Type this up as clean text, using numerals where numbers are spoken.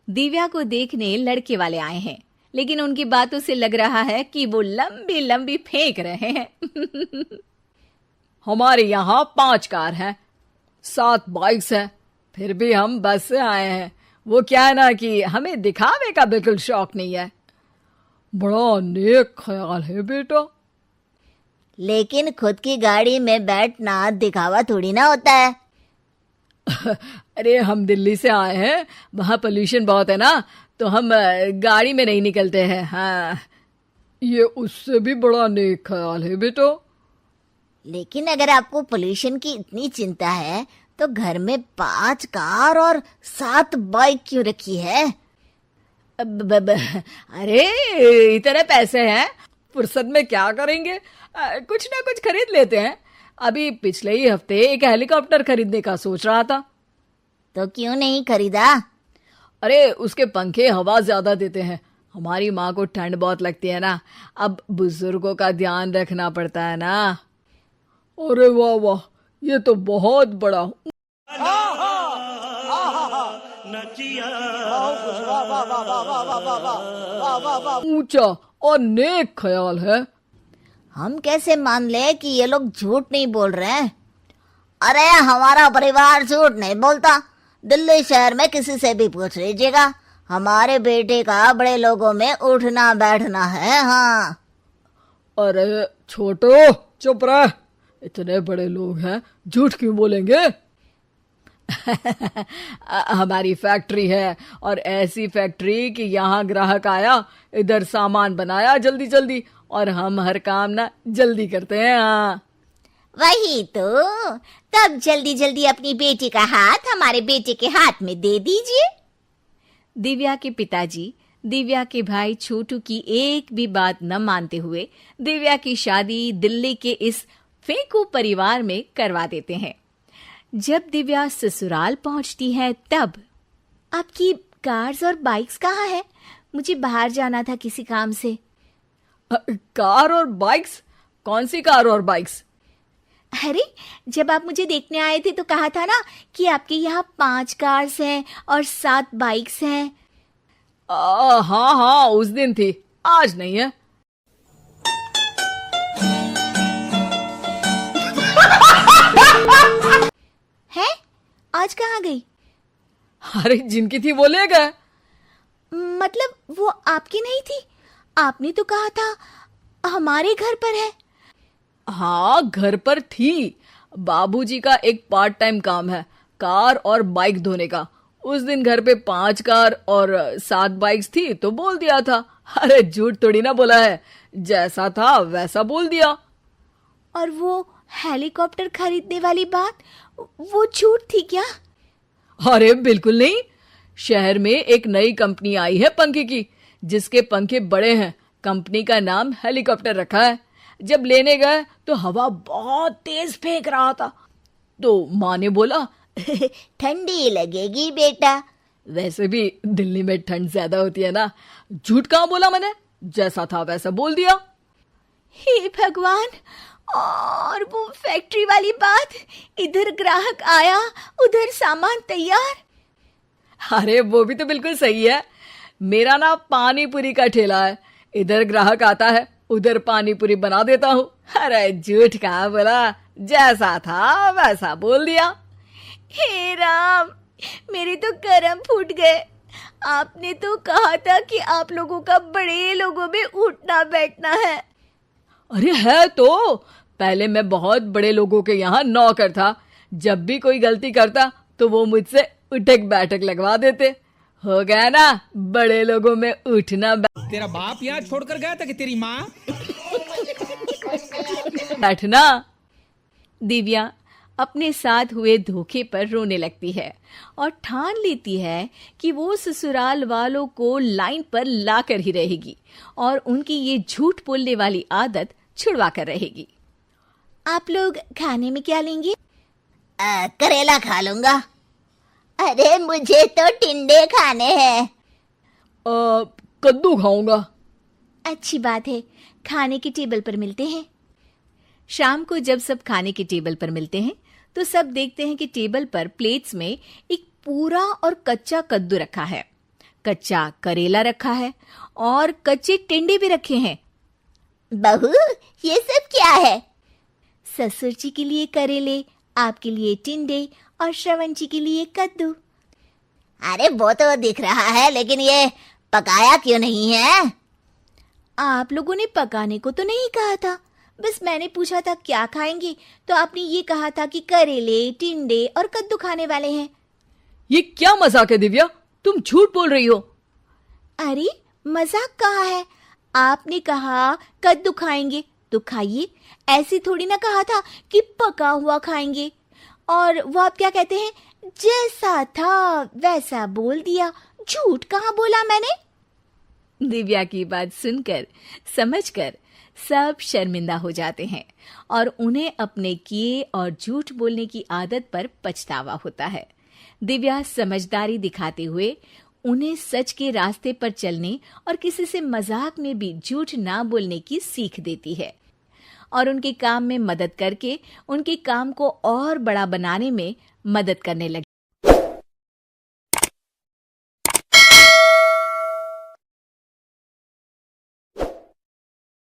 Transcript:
दिव्या को देखने लड़के वाले आए हैं, लेकिन उनकी बातों से लग रहा है कि वो लंबी लंबी फेंक रहे हैं। हमारे यहाँ 5 कार हैं, 7 बाइक्स हैं, फिर भी हम बस से आए हैं। वो क्या है ना कि हमें दिखावे का बिल्कुल शौक नहीं है। बड़ा नेक ख्याल है बेटा। लेकिन खुद की गाड़ी में बैठना दिखावा थोड़ी ना होता है। अरे हम दिल्ली से आए हैं, वहाँ पोल्यूशन बहुत है ना, तो हम गाड़ी में नहीं निकलते हैं। हाँ, ये उससे भी बड़ा नेक ख्याल है बेटा। लेकिन अगर आपको पोल्यूशन की इतनी चिंता है तो घर में 5 कार और 7 बाइक क्यों रखी है? अरे इतने पैसे हैं, फुर्सत में क्या करेंगे, कुछ ना कुछ खरीद लेते हैं। अभी पिछले ही हफ्ते एक हेलीकॉप्टर खरीदने का सोच रहा था। तो क्यों नहीं खरीदा? अरे उसके पंखे हवा ज्यादा देते हैं, हमारी माँ को ठंड बहुत लगती है ना, अब बुजुर्गों का ध्यान रखना पड़ता है ना। अरे वाह वाह, ये तो बहुत बड़ा ऊंचा और नेक ख्याल है। हम कैसे मान ले कि ये लोग झूठ नहीं बोल रहे हैं? अरे हमारा परिवार झूठ नहीं बोलता। दिल्ली शहर में किसी से भी पूछ लीजिएगा, हमारे बेटे का बड़े लोगों में उठना बैठना है। हाँ। अरे छोटो चुप रह, इतने बड़े लोग हैं, झूठ क्यों बोलेंगे? हमारी फैक्ट्री है, और ऐसी फैक्ट्री कि यहाँ ग्राहक आया, इधर सामान बनाया जल्दी जल्दी, और हम हर काम ना जल्दी करते हैं। हाँ वही तो, तब जल्दी जल्दी अपनी बेटी का हाथ हमारे बेटे के हाथ में दे दीजिए। दिव्या के पिताजी दिव्या के भाई छोटू की एक भी बात न मानते हुए दिव्या की शादी दिल्ली के इस फेंकू परिवार में करवा देते हैं। जब दिव्या ससुराल पहुंचती है तब, आपकी कार्स और बाइक्स कहाँ है? मुझे बाहर जाना था किसी काम से। कार और बाइक्स? कौन सी कार और बाइक्स? अरे जब आप मुझे देखने आए थे तो कहा था ना कि आपके यहाँ 5 कार्स हैं और 7 बाइक्स हैं। हाँ हाँ, उस दिन थी, आज नहीं है। है? आज कहाँ गई? अरे जिनकी थी वो ले गए। मतलब वो आपकी नहीं थी? आपने तो कहा था हमारे घर पर है। हाँ घर पर थी, बाबूजी का एक पार्ट टाइम काम है, कार और बाइक धोने का। उस दिन घर पे 5 कार और 7 बाइक्स थी तो बोल दिया था। अरे झूठ थोड़ी ना बोला है, जैसा था वैसा बोल दिया। और वो हेलीकॉप्टर खरीदने वाली बात, वो झूठ थी क्या? अरे बिल्कुल नहीं, शहर में एक नई कंपनी आई है पंखे की, जिसके पंखे बड़े हैं। कंपनी का नाम हेलीकॉप्टर रखा है। जब लेने गए तो हवा बहुत तेज फेंक रहा था, तो माँ ने बोला ठंडी लगेगी बेटा। वैसे भी दिल्ली में ठंड ज्यादा होती है ना। झूठ कहाँ बोला मैंने, जैसा था वैसा बोल दिया। हे भगवान, और वो फैक्ट्री वाली बात, इधर ग्राहक आया उधर सामान तैयार। अरे वो भी तो बिल्कुल सही है। मेरा ना पानी पूरी का ठेला है, इधर ग्राहक आता है उधर पानी पूरी बना देता हूँ। अरे झूठ कहाँ बोला, जैसा था वैसा बोल दिया। हे राम, मेरे तो कर्म फूट गए। आपने तो कहा था कि आप लोगों का बड़े लोगों में उठना बैठना है। अरे है तो, पहले मैं बहुत बड़े लोगों के यहाँ नौकर था। जब भी कोई गलती करता तो वो मुझसे उठक बैठक लगवा देते। हो गया ना बड़े लोगों में उठना तेरा बाप यहाँ छोड़कर गया था कि तेरी माँ? बैठना। दिव्या अपने साथ हुए धोखे पर रोने लगती है और ठान लेती है कि वो ससुराल वालों को लाइन पर लाकर ही रहेगी और उनकी ये झूठ बोलने वाली आदत छुड़वा कर रहेगी। आप लोग खाने में क्या लेंगे? करेला खा लूंगा। अरे मुझे तो टिंडे खाने हैं। कद्दू खाऊंगा। अच्छी बात है, खाने की टेबल पर मिलते हैं। शाम को जब सब खाने की टेबल पर मिलते हैं तो सब देखते हैं कि टेबल पर प्लेट्स में एक पूरा और कच्चा कद्दू रखा है। कच्चा करेला रखा है और कच्चे टिंडे भी रखे हैं। बहू, ये सब क्या है? ससुर जी के लिए करेले, आपके लिए टिंडे और श्रवण जी के लिए कद्दू। अरे वो तो दिख रहा है, लेकिन ये पकाया क्यों नहीं है? आप लोगों ने पकाने को तो नहीं कहा था, बस मैंने पूछा था क्या खाएंगे, तो आपने ये कहा था कि करेले, टिंडे और कद्दू खाने वाले हैं। ये क्या मजाक है दिव्या, तुम झूठ बोल रही हो। अरे मजाक कहा है, आपने कहा कद्दू खाएंगे तो खाइए, ऐसे थोड़ी ना कहा था कि पका हुआ खाएंगे। और वो आप क्या कहते हैं, जैसा था वैसा बोल दिया, झूठ कहाँ बोला मैंने। दिव्या की बात सुनकर, समझकर सब शर्मिंदा हो जाते हैं और उन्हें अपने किए और झूठ बोलने की आदत पर पछतावा होता है। दिव्या समझदारी दिखाते हुए उन्हें सच के रास्ते पर चलने और किसी से मजाक में भी झूठ ना बोलने की सीख देती है और उनके काम में मदद करके उनके काम को और बड़ा बनाने में मदद करने लगती है।